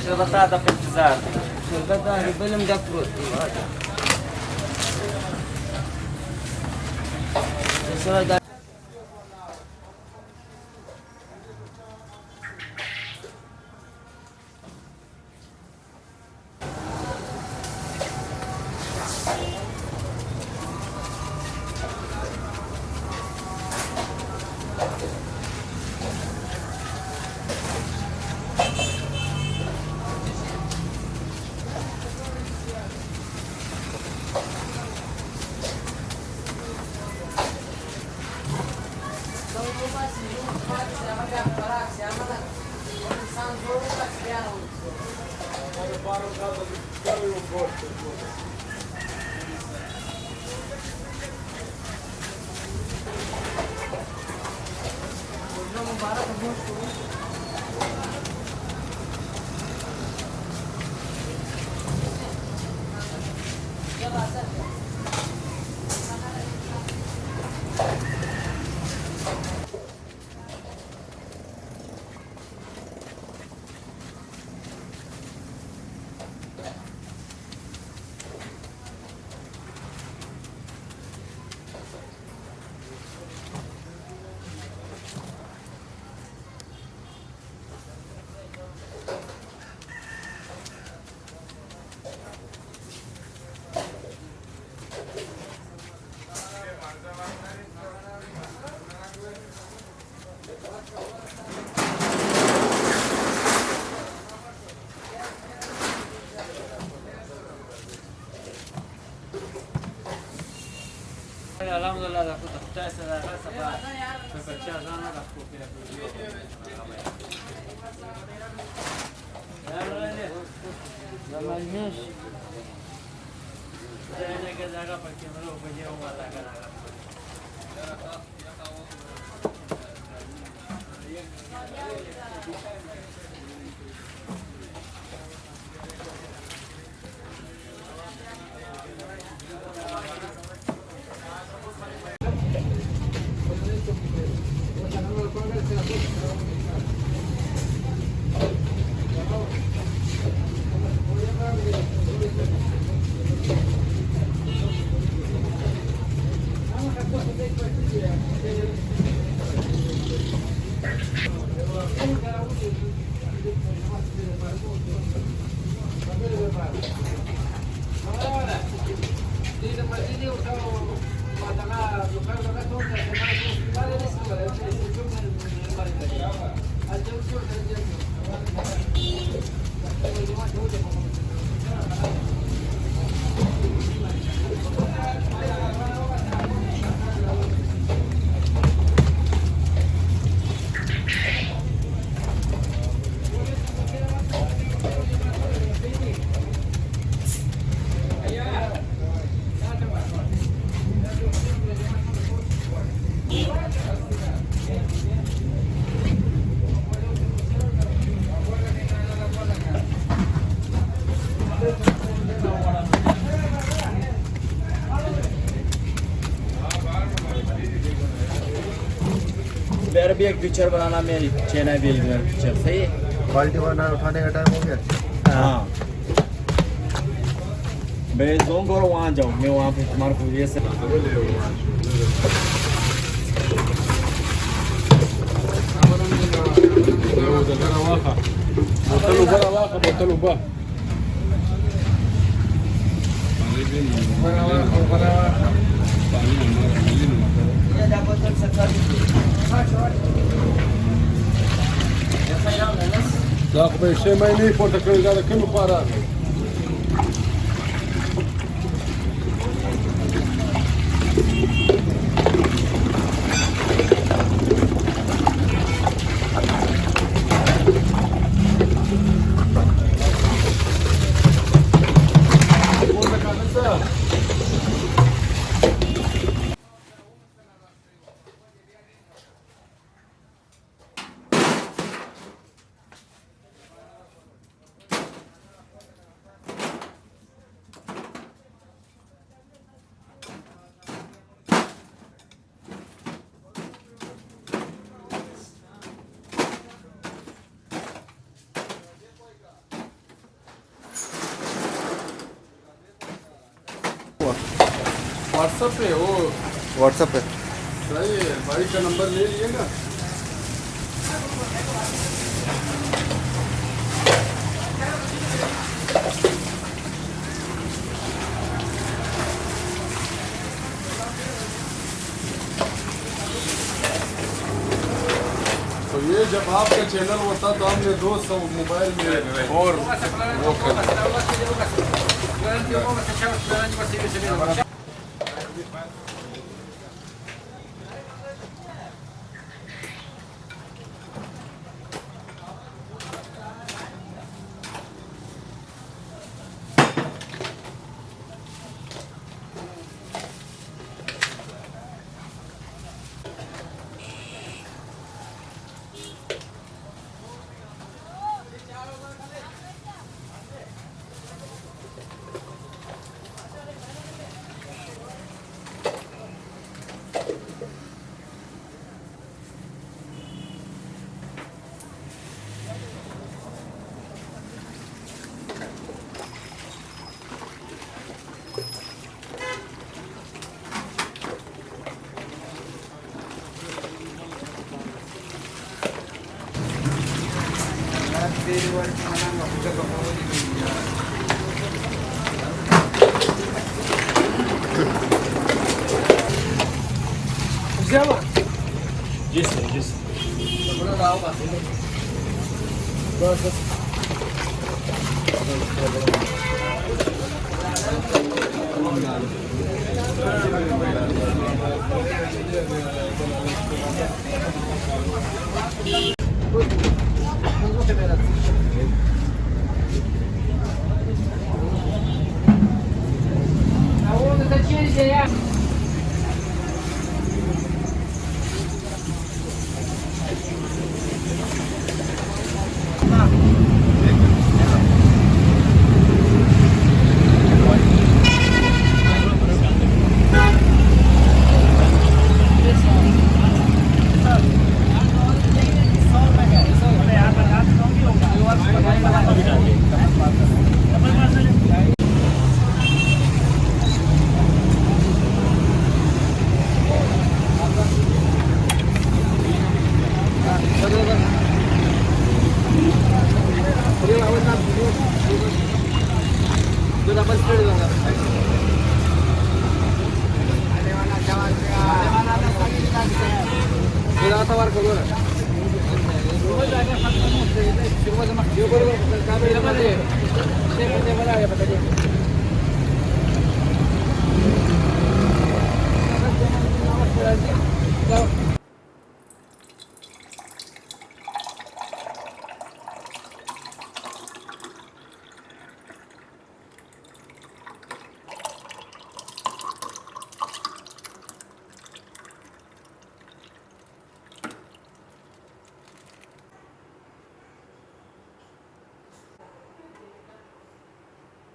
شربت هذا في انتظار شربت هذا بلم دفروت Alhamdulillah dah aku tak saya rasa apa. Percaya sana dah aku pilih. Zamannya. Saya nak jaga pergi mana pergi rumah tak ada. मेरे भी एक picture banana मेरी चेना भी मेरा picture सही है quality वाला उठाने का टाइम हो गया हाँ मैं जोन करो वहाँ जाऊँ मैं वहाँ पे तुम्हारे को ये से لا قبل شيء ما ينفع تكرر هذا كله فارغ व्हाट्सएप पे वो व्हाट्सएप पे सही है, भाई का नंबर ले लिएगा। तो ये जब आपका चैनल होता तो हमने 200 मोबाइल में और वो कर जी सर जी सर Bye.